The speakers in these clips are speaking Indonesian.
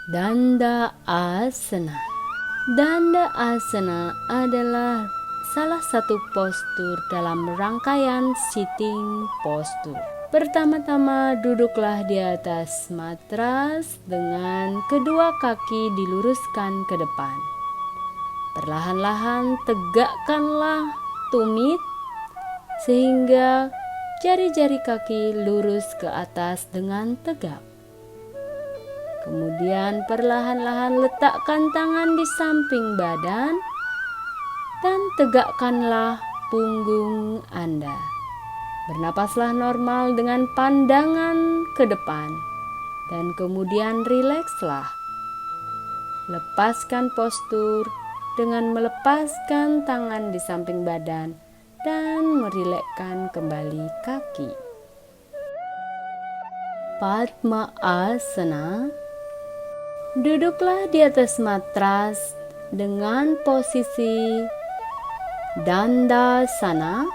Danda asana. Danda asana adalah salah satu postur dalam rangkaian sitting posture. Pertama-tama duduklah di atas matras dengan kedua kaki diluruskan ke depan. Perlahan-lahan tegakkanlah tumit sehingga jari-jari kaki lurus ke atas dengan tegak. Kemudian perlahan-lahan letakkan tangan di samping badan dan tegakkanlah punggung Anda. Bernapaslah normal dengan pandangan ke depan dan kemudian rilekslah. Lepaskan postur dengan melepaskan tangan di samping badan dan merilekskan kembali kaki. Padma asana. Duduklah di atas matras dengan posisi Dandasana,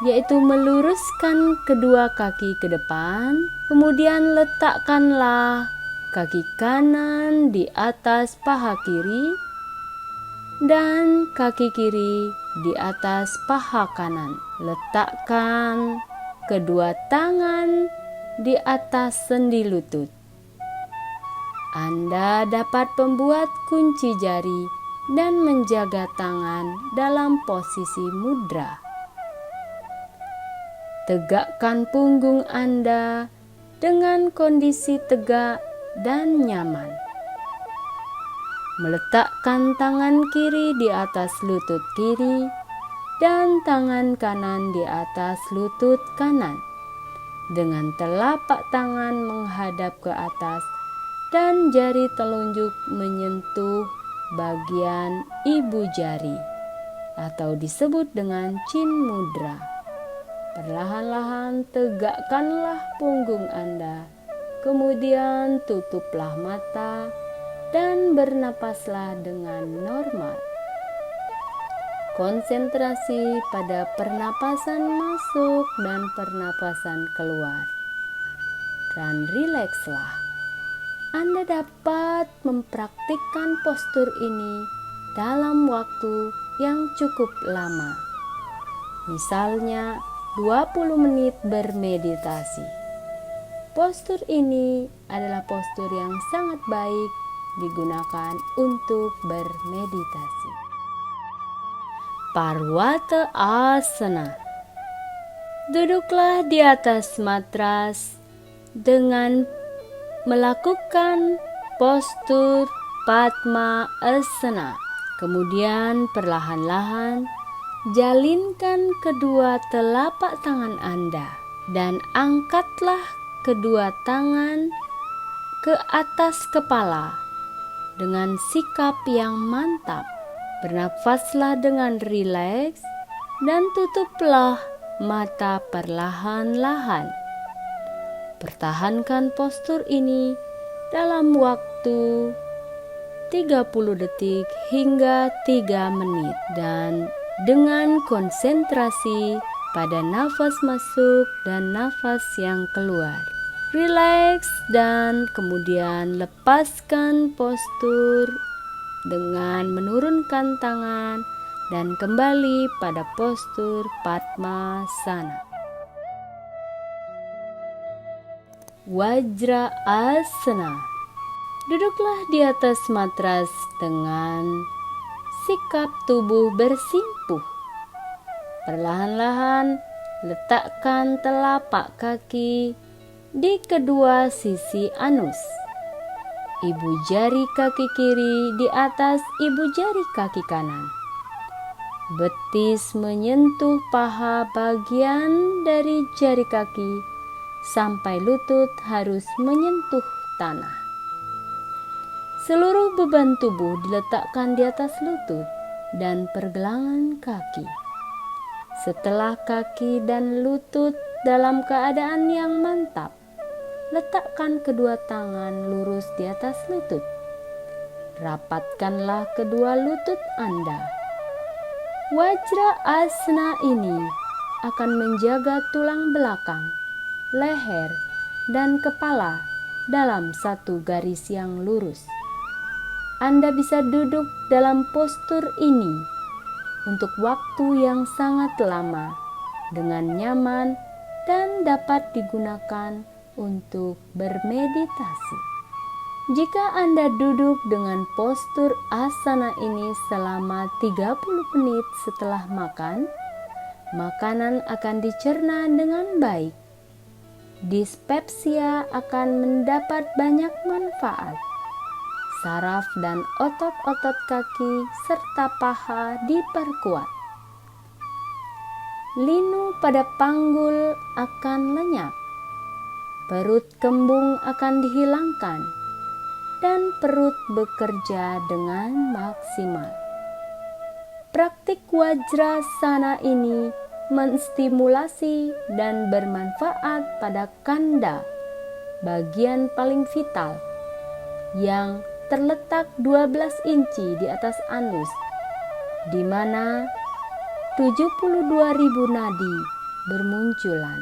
yaitu meluruskan kedua kaki ke depan, kemudian letakkanlah kaki kanan di atas paha kiri dan kaki kiri di atas paha kanan. Letakkan kedua tangan di atas sendi lutut. Anda dapat membuat kunci jari dan menjaga tangan dalam posisi mudra. Tegakkan punggung Anda dengan kondisi tegak dan nyaman. Meletakkan tangan kiri di atas lutut kiri dan tangan kanan di atas lutut kanan. Dengan telapak tangan menghadap ke atas dan jari telunjuk menyentuh bagian ibu jari atau disebut dengan chin mudra. Perlahan-lahan tegakkanlah punggung Anda, kemudian tutuplah mata dan bernapaslah dengan normal. Konsentrasi pada pernapasan masuk dan pernapasan keluar. Dan rilekslah. Anda dapat mempraktikkan postur ini dalam waktu yang cukup lama. Misalnya 20 menit bermeditasi. Postur ini adalah postur yang sangat baik digunakan untuk bermeditasi. Parwata asana. Duduklah di atas matras dengan melakukan postur Padma asana. Kemudian perlahan-lahan jalinkan kedua telapak tangan Anda dan angkatlah kedua tangan ke atas kepala dengan sikap yang mantap. Bernafaslah dengan rileks dan tutuplah mata perlahan-lahan. Pertahankan postur ini dalam waktu 30 detik hingga 3 menit dan dengan konsentrasi pada nafas masuk dan nafas yang keluar. Rileks dan kemudian lepaskan postur dengan menurunkan tangan dan kembali pada postur Padmasana. Wajra asana. Duduklah di atas matras dengan sikap tubuh bersimpuh. Perlahan-lahan letakkan telapak kaki di kedua sisi anus. Ibu jari kaki kiri di atas ibu jari kaki kanan. Betis menyentuh paha bagian dari jari kaki sampai lutut harus menyentuh tanah. Seluruh beban tubuh diletakkan di atas lutut dan pergelangan kaki. Setelah kaki dan lutut dalam keadaan yang mantap, letakkan kedua tangan lurus di atas lutut. Rapatkanlah kedua lutut Anda. Wajra asana ini akan menjaga tulang belakang, leher, dan kepala dalam satu garis yang lurus. Anda bisa duduk dalam postur ini untuk waktu yang sangat lama dengan nyaman dan dapat digunakan untuk bermeditasi. Jika Anda duduk dengan postur asana ini selama 30 menit setelah makan, makanan akan dicerna dengan baik. Dispepsia akan mendapat banyak manfaat. Saraf dan otot-otot kaki serta paha diperkuat. Linu pada panggul akan lenyap. Perut kembung akan dihilangkan dan perut bekerja dengan maksimal. Praktik Wajrasana ini menstimulasi dan bermanfaat pada kanda, bagian paling vital, yang terletak 12 inci di atas anus, di mana 72.000 nadi bermunculan.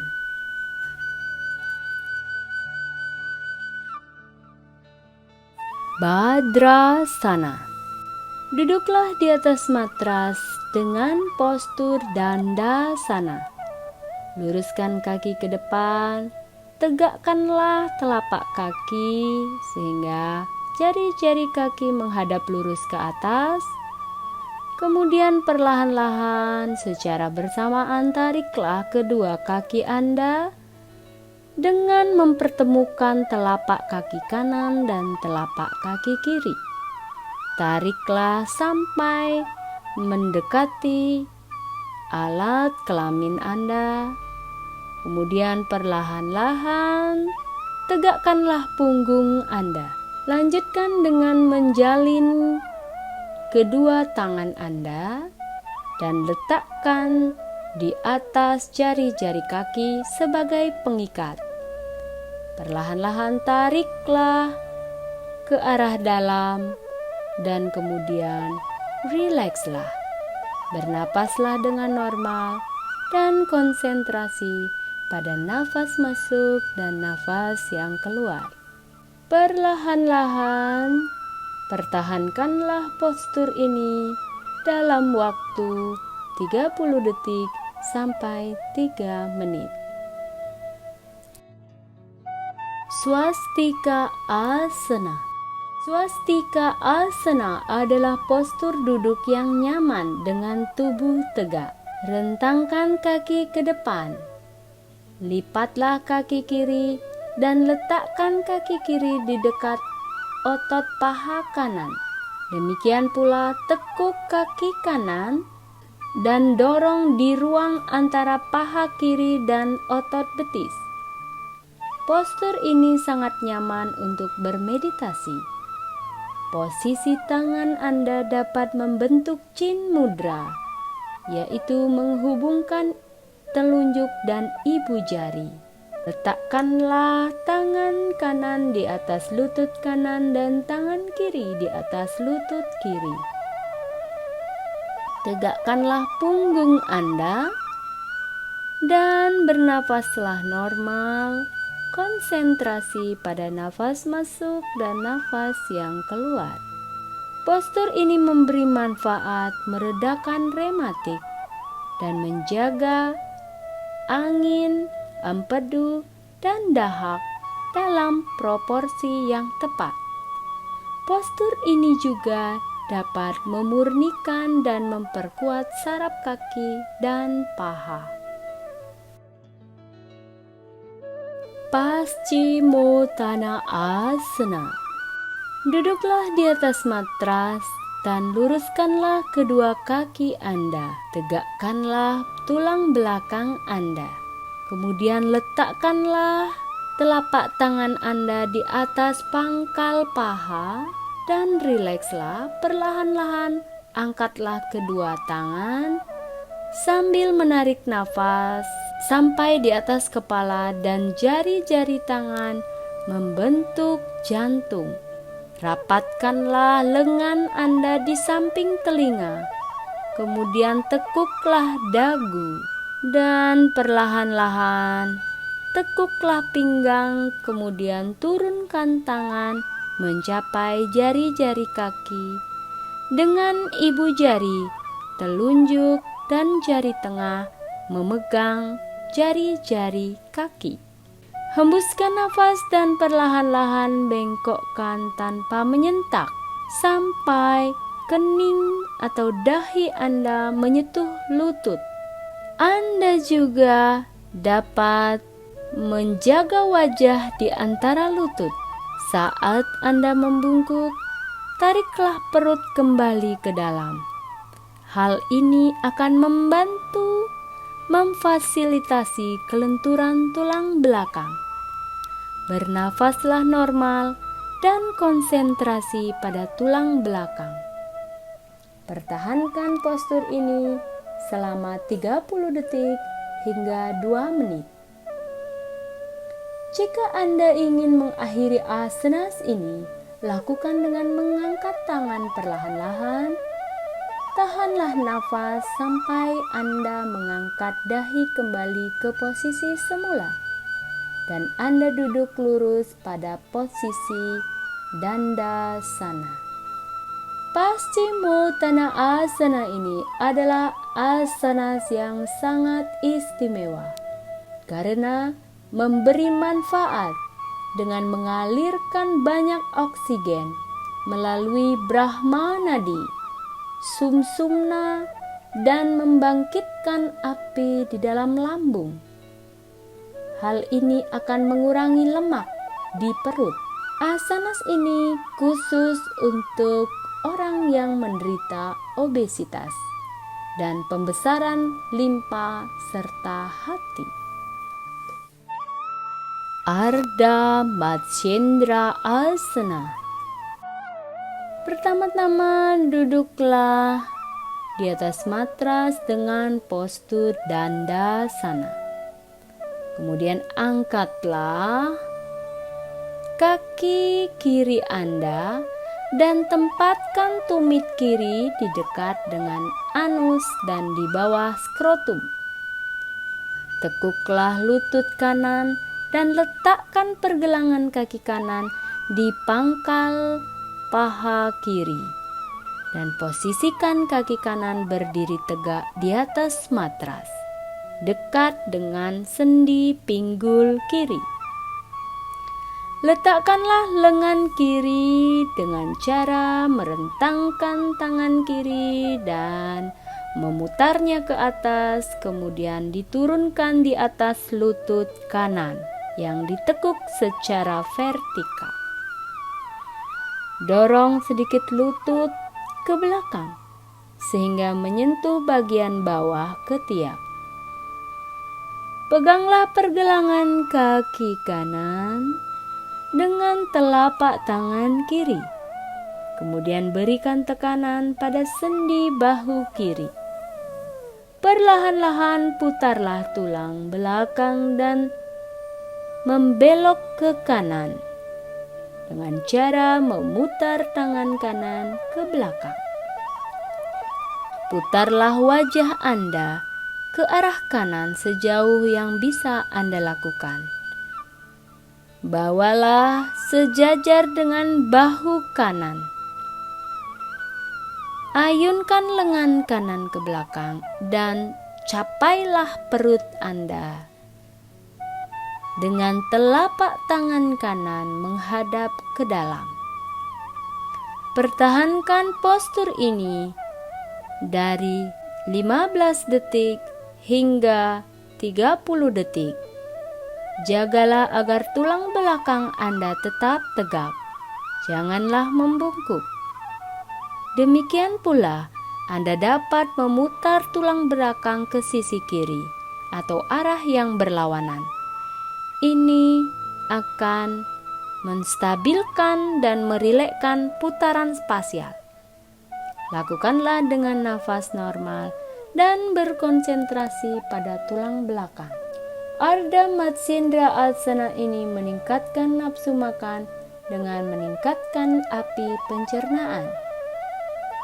Bhadrasana. Duduklah di atas matras dengan postur Dandasana. Luruskan kaki ke depan, tegakkanlah telapak kaki sehingga jari-jari kaki menghadap lurus ke atas. Kemudian perlahan-lahan secara bersamaan tariklah kedua kaki Anda dengan mempertemukan telapak kaki kanan dan telapak kaki kiri. Tariklah sampai mendekati alat kelamin Anda. Kemudian perlahan-lahan tegakkanlah punggung Anda. Lanjutkan dengan menjalin kedua tangan Anda dan letakkan di atas jari-jari kaki sebagai pengikat. Perlahan-lahan tariklah ke arah dalam dan kemudian rilekslah. Bernapaslah dengan normal dan konsentrasi pada nafas masuk dan nafas yang keluar. Perlahan-lahan pertahankanlah postur ini dalam waktu 30 detik sampai 3 menit. Swastika Asana. Swastika Asana adalah postur duduk yang nyaman dengan tubuh tegak. Rentangkan kaki ke depan. Lipatlah kaki kiri dan letakkan kaki kiri di dekat otot paha kanan. Demikian pula tekuk kaki kanan dan dorong di ruang antara paha kiri dan otot betis. Postur ini sangat nyaman untuk bermeditasi. Posisi tangan Anda dapat membentuk Chin Mudra, yaitu menghubungkan telunjuk dan ibu jari. Letakkanlah tangan kanan di atas lutut kanan dan tangan kiri di atas lutut kiri. Tegakkanlah punggung Anda dan bernafaslah normal. Konsentrasi pada nafas masuk dan nafas yang keluar. Postur ini memberi manfaat meredakan rematik dan menjaga angin, empedu, dan dahak dalam proporsi yang tepat. Postur ini juga dapat memurnikan dan memperkuat saraf kaki dan paha. Paschimottanasana Asana. Duduklah di atas matras dan luruskanlah kedua kaki Anda. Tegakkanlah tulang belakang Anda. Kemudian letakkanlah telapak tangan Anda di atas pangkal paha dan rilekslah. Perlahan-lahan angkatlah kedua tangan sambil menarik nafas sampai di atas kepala dan jari-jari tangan membentuk jantung. Rapatkanlah lengan Anda di samping telinga. Kemudian tekuklah dagu dan perlahan-lahan Tekuklah pinggang, kemudian turunkan tangan mencapai jari-jari kaki. Dengan ibu jari, telunjuk, dan jari tengah memegang jari-jari kaki. Hembuskan nafas dan perlahan-lahan bengkokkan tanpa menyentak sampai kening atau dahi Anda menyentuh lutut. Anda juga dapat menjaga wajah di antara lutut. Saat Anda membungkuk, tariklah perut kembali ke dalam. Hal ini akan membantu memfasilitasi kelenturan tulang belakang. Bernafaslah normal dan konsentrasi pada tulang belakang. Pertahankan postur ini selama 30 detik hingga 2 menit. Jika Anda ingin mengakhiri asanas ini, lakukan dengan mengangkat tangan perlahan-lahan. Tahanlah nafas sampai Anda mengangkat dahi kembali ke posisi semula. Dan Anda duduk lurus pada posisi Dandasana. Paschimottanasana ini adalah asana yang sangat istimewa karena memberi manfaat dengan mengalirkan banyak oksigen melalui Brahma Nadi, sumsumna, dan membangkitkan api di dalam lambung. Hal ini akan mengurangi lemak di perut. Asanas ini khusus untuk orang yang menderita obesitas dan pembesaran limpa serta hati. Ardha Matsyendrasana. Pertama-tama duduklah di atas matras dengan postur Dandasana. Kemudian angkatlah kaki kiri Anda dan tempatkan tumit kiri di dekat dengan anus dan di bawah skrotum. Tekuklah lutut kanan dan letakkan pergelangan kaki kanan di pangkal paha kiri. Dan posisikan kaki kanan berdiri tegak di atas matras, dekat dengan sendi pinggul kiri. Letakkanlah lengan kiri dengan cara merentangkan tangan kiri dan memutarnya ke atas, kemudian diturunkan di atas lutut kanan yang ditekuk secara vertikal. Dorong sedikit lutut ke belakang sehingga menyentuh bagian bawah ketiak. Peganglah pergelangan kaki kanan dengan telapak tangan kiri. Kemudian berikan tekanan pada sendi bahu kiri. Perlahan-lahan putarlah tulang belakang dan membelok ke kanan dengan cara memutar tangan kanan ke belakang. Putarlah wajah Anda ke arah kanan sejauh yang bisa Anda lakukan. Bawalah sejajar dengan bahu kanan. Ayunkan lengan kanan ke belakang dan capailah perut Anda. Dengan telapak tangan kanan menghadap ke dalam. Pertahankan postur ini dari 15 detik hingga 30 detik. Jagalah agar tulang belakang Anda tetap tegak. Janganlah membungkuk. Demikian pula, Anda dapat memutar tulang belakang ke sisi kiri atau arah yang berlawanan. Ini akan menstabilkan dan merilekkan putaran spasial. Lakukanlah dengan nafas normal dan berkonsentrasi pada tulang belakang. Ardha Matsyendrasana ini meningkatkan nafsu makan dengan meningkatkan api pencernaan.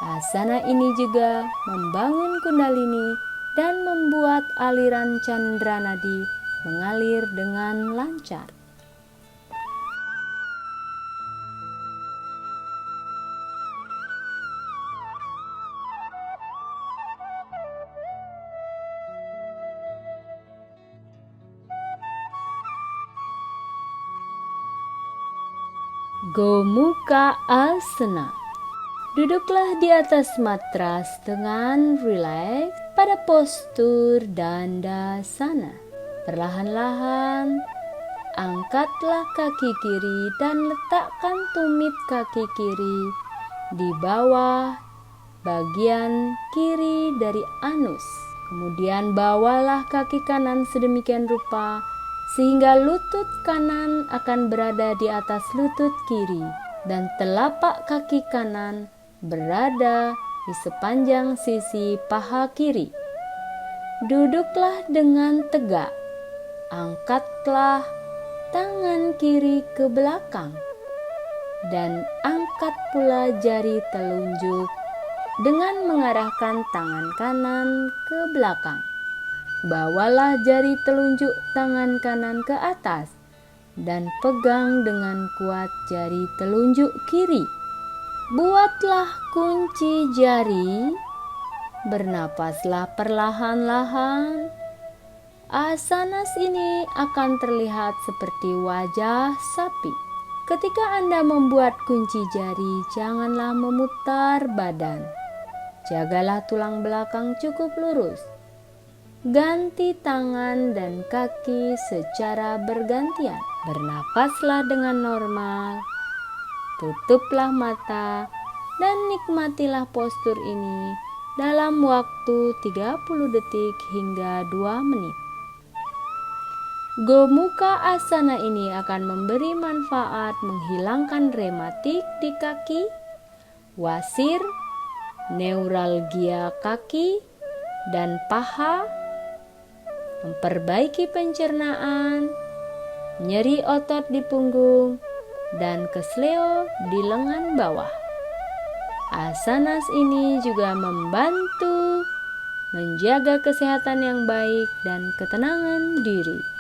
Asana ini juga membangun kundalini dan membuat aliran candra nadi mengalir dengan lancar. Gomukha Asana. Duduklah di atas matras dengan rileks pada postur Dandasana. Perlahan-lahan angkatlah kaki kiri dan letakkan tumit kaki kiri di bawah bagian kiri dari anus. Kemudian bawalah kaki kanan sedemikian rupa sehingga lutut kanan akan berada di atas lutut kiri dan telapak kaki kanan berada di sepanjang sisi paha kiri. Duduklah dengan tegak. Angkatlah tangan kiri ke belakang dan angkat pula jari telunjuk dengan mengarahkan tangan kanan ke belakang. Bawalah jari telunjuk tangan kanan ke atas dan pegang dengan kuat jari telunjuk kiri. Buatlah kunci jari, bernapaslah perlahan-lahan. Asanas ini akan terlihat seperti wajah sapi. Ketika Anda membuat kunci jari, janganlah memutar badan. Jagalah tulang belakang cukup lurus. Ganti tangan dan kaki secara bergantian. Bernapaslah dengan normal. Tutuplah mata dan nikmatilah postur ini dalam waktu 30 detik hingga 2 menit. Gomukha Asana ini akan memberi manfaat menghilangkan rematik di kaki, wasir, neuralgia kaki dan paha, memperbaiki pencernaan, nyeri otot di punggung, dan kesleo di lengan bawah. Asanas ini juga membantu menjaga kesehatan yang baik dan ketenangan diri.